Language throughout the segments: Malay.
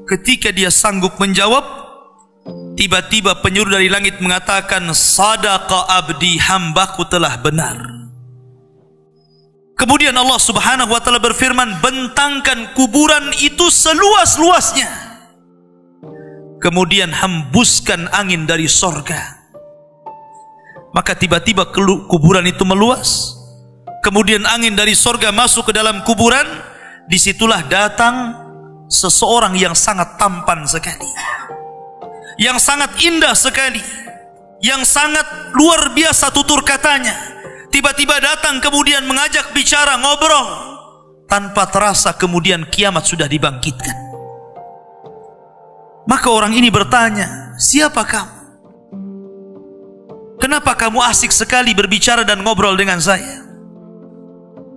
Ketika dia sanggup menjawab, tiba-tiba penyuruh dari langit mengatakan, sadaqa abdi, hambaku telah benar. Kemudian Allah Subhanahu wa ta'ala berfirman, bentangkan kuburan itu seluas-luasnya. Kemudian hembuskan angin dari sorga. Maka tiba-tiba kuburan itu meluas. Kemudian angin dari sorga masuk ke dalam kuburan. Disitulah datang seseorang yang sangat tampan sekali, yang sangat indah sekali, yang sangat luar biasa tutur katanya. Tiba-tiba datang kemudian mengajak bicara, ngobrol. Tanpa terasa kemudian kiamat sudah dibangkitkan. Maka orang ini bertanya, siapa kamu? Kenapa kamu asik sekali berbicara dan ngobrol dengan saya?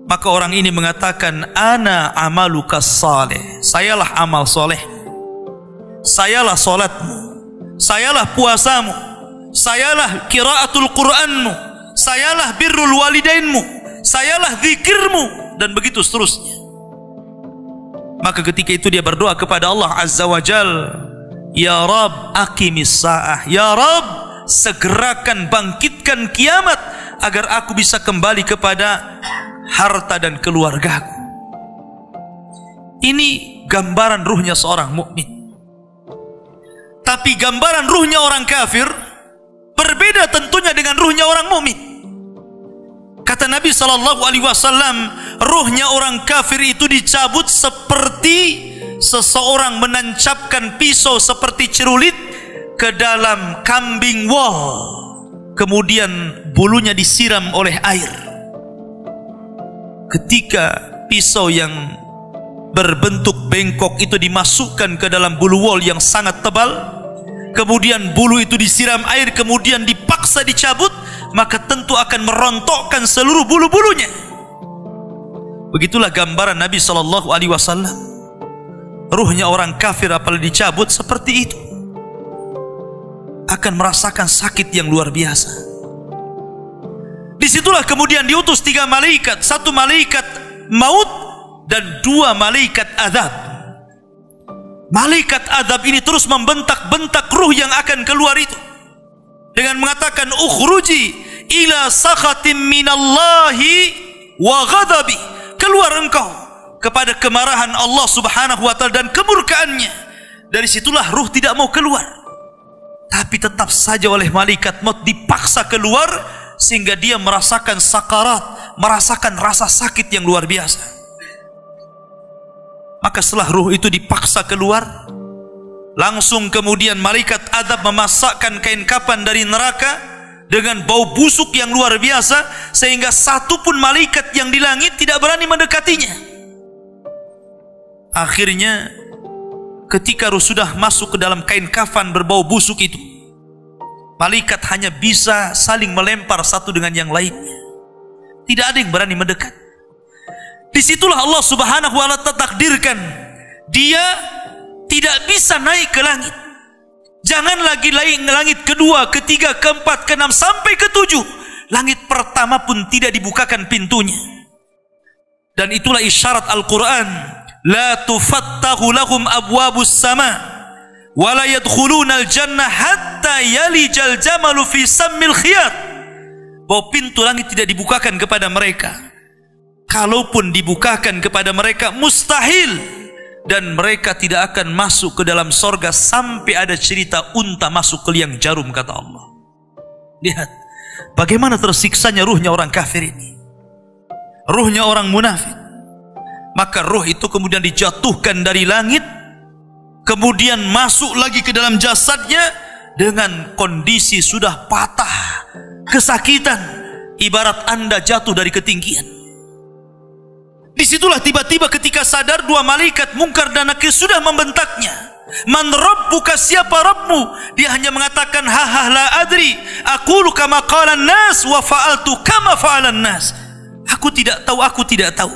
Maka orang ini mengatakan, ana amaluka saleh. Sayalah amal soleh, sayalah solatmu, sayalah puasamu, sayalah qiraatul Qur'anmu, sayalah birrul walidainmu, sayalah zikirmu, dan begitu seterusnya. Maka ketika itu dia berdoa kepada Allah Azza wa Jal, ya Rabb aqimis sa'ah, ya Rabb segerakan bangkitkan kiamat agar aku bisa kembali kepada harta dan keluargaku. Ini gambaran ruhnya seorang mukmin. Tapi gambaran ruhnya orang kafir berbeda tentunya dengan ruhnya orang mukmin. Kata Nabi SAW, ruhnya orang kafir itu dicabut seperti seseorang menancapkan pisau seperti cerulit ke dalam kambing wol, kemudian bulunya disiram oleh air. Ketika pisau yang berbentuk bengkok itu dimasukkan ke dalam bulu wol yang sangat tebal, kemudian bulu itu disiram air, kemudian dipaksa dicabut, maka tentu akan merontokkan seluruh bulu-bulunya. Begitulah gambaran Nabi SAW. Ruhnya orang kafir apabila dicabut seperti itu, akan merasakan sakit yang luar biasa. Disitulah kemudian diutus 3 malaikat, 1 malaikat maut dan 2 malaikat azab. Malaikat azab ini terus membentak-bentak ruh yang akan keluar itu dengan mengatakan, ukhruji ila sakhatim minallahi wa ghadabi, keluar engkau kepada kemarahan Allah Subhanahu wa ta'ala dan kemurkaannya. Dari situlah ruh tidak mau keluar, tapi tetap saja oleh malaikat maut dipaksa keluar, sehingga dia merasakan sakarat, merasakan rasa sakit yang luar biasa. Maka setelah ruh itu dipaksa keluar, langsung kemudian malaikat azab memasakkan kain kafan dari neraka dengan bau busuk yang luar biasa, sehingga satu pun malaikat yang di langit tidak berani mendekatinya. Akhirnya ketika ruh sudah masuk ke dalam kain kafan berbau busuk itu, malaikat hanya bisa saling melempar satu dengan yang lainnya. Tidak ada yang berani mendekat. Disitulah Allah Subhanahu wa ta'ala takdirkan dia tidak bisa naik ke langit. Jangan lagi langit kedua, ketiga, keempat, keenam sampai ketujuh. Langit pertama pun tidak dibukakan pintunya. Dan itulah isyarat Al-Quran, la tufattahu lahum abwabus sama wala yadkhulunal jannah hatta yalijal jamalu fi sammil khiyat. Bahwa pintu langit tidak dibukakan kepada mereka. Kalaupun dibukakan kepada mereka, mustahil. Dan mereka tidak akan masuk ke dalam sorga sampai ada cerita unta masuk ke liang jarum, kata Allah. Lihat bagaimana tersiksanya ruhnya orang kafir ini, ruhnya orang munafik. Maka ruh itu kemudian dijatuhkan dari langit, kemudian masuk lagi ke dalam jasadnya dengan kondisi sudah patah, kesakitan, ibarat Anda jatuh dari ketinggian. Disitulah tiba-tiba ketika sadar, 2 malaikat Munkar dan Nakir sudah membentaknya. Man rabbuka, siapa Rabbmu? Dia hanya mengatakan, ha la adri, aqulu kama qala an-nas wa fa'altu kama fa'ala an-nas. Aku tidak tahu, aku tidak tahu.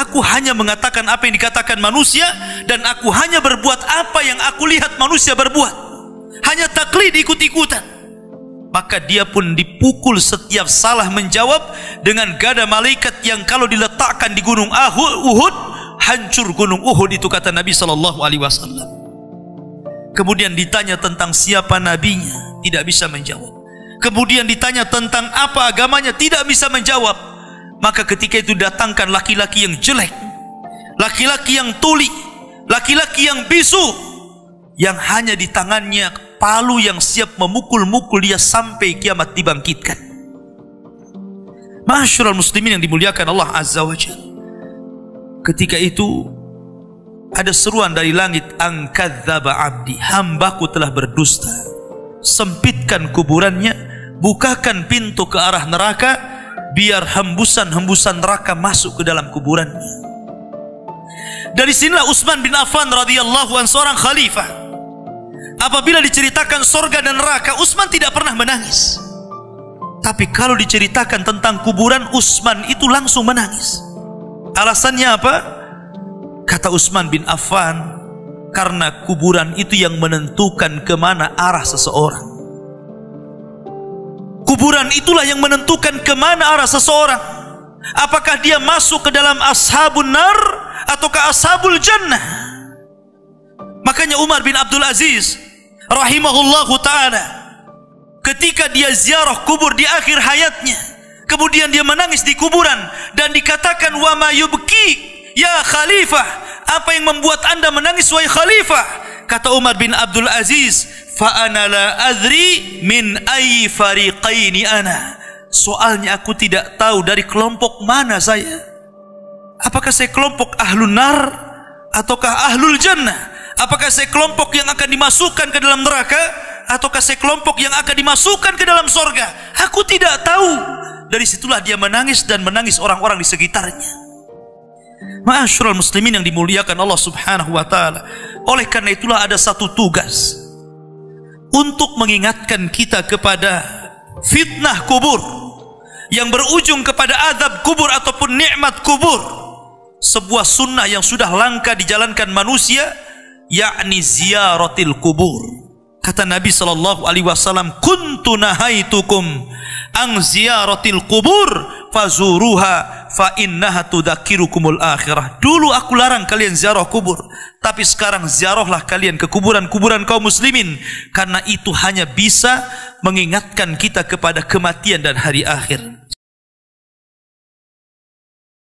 Aku hanya mengatakan apa yang dikatakan manusia, dan aku hanya berbuat apa yang aku lihat manusia berbuat. Hanya taklid, ikut-ikutan. Maka dia pun dipukul setiap salah menjawab dengan gada malaikat yang kalau diletakkan di gunung Uhud, hancur gunung Uhud itu, kata Nabi SAW. Kemudian ditanya tentang siapa nabinya, tidak bisa menjawab. Kemudian ditanya tentang apa agamanya, tidak bisa menjawab. Maka ketika itu datangkan laki-laki yang jelek, laki-laki yang tuli, laki-laki yang bisu, yang hanya di tangannya palu yang siap memukul-mukul dia sampai kiamat dibangkitkan. Ma'asyiral muslimin yang dimuliakan Allah Azza wa Jalla. Ketika itu ada seruan dari langit, angkadzaba abdi, hambaku telah berdusta. Sempitkan kuburannya, bukakan pintu ke arah neraka, biar hembusan-hembusan neraka masuk ke dalam kuburannya. Dari sinilah Utsman bin Affan radhiyallahu anhu, seorang khalifah, apabila diceritakan surga dan neraka, Utsman tidak pernah menangis. Tapi kalau diceritakan tentang kuburan, Utsman itu langsung menangis. Alasannya apa? Kata Utsman bin Affan, karena kuburan itu yang menentukan kemana arah seseorang. Kuburan itulah yang menentukan kemana arah seseorang. Apakah dia masuk ke dalam ashabun nar ataukah ashabul jannah. Makanya Umar bin Abdul Aziz rahimahullahu ta'ala, ketika dia ziarah kubur di akhir hayatnya, kemudian dia menangis di kuburan dan dikatakan, wa ma yubki ya khalifah, apa yang membuat anda menangis wahai khalifah? Kata Umar bin Abdul Aziz, fa ana la adri min ayyi fariqaini ana. Soalnya aku tidak tahu dari kelompok mana saya. Apakah saya kelompok ahlun nar ataukah ahlul jannah? Apakah saya kelompok yang akan dimasukkan ke dalam neraka ataukah saya kelompok yang akan dimasukkan ke dalam sorga? Aku tidak tahu. Dari situlah dia menangis dan menangis orang-orang di sekitarnya. Ma'asyiral muslimin yang dimuliakan Allah Subhanahu wa taala. Oleh karena itulah ada satu tugas untuk mengingatkan kita kepada fitnah kubur yang berujung kepada azab kubur ataupun nikmat kubur. Sebuah sunnah yang sudah langka dijalankan manusia, yakni ziyaratil kubur. Kata Nabi SAW, kuntu nahaitukum ang ziyaratil kubur fazuruha fa innaha tudzakirukumul akhirah. Dulu aku larang kalian ziarah kubur, tapi sekarang ziarahlah kalian ke kuburan-kuburan kaum muslimin, karena itu hanya bisa mengingatkan kita kepada kematian dan hari akhir.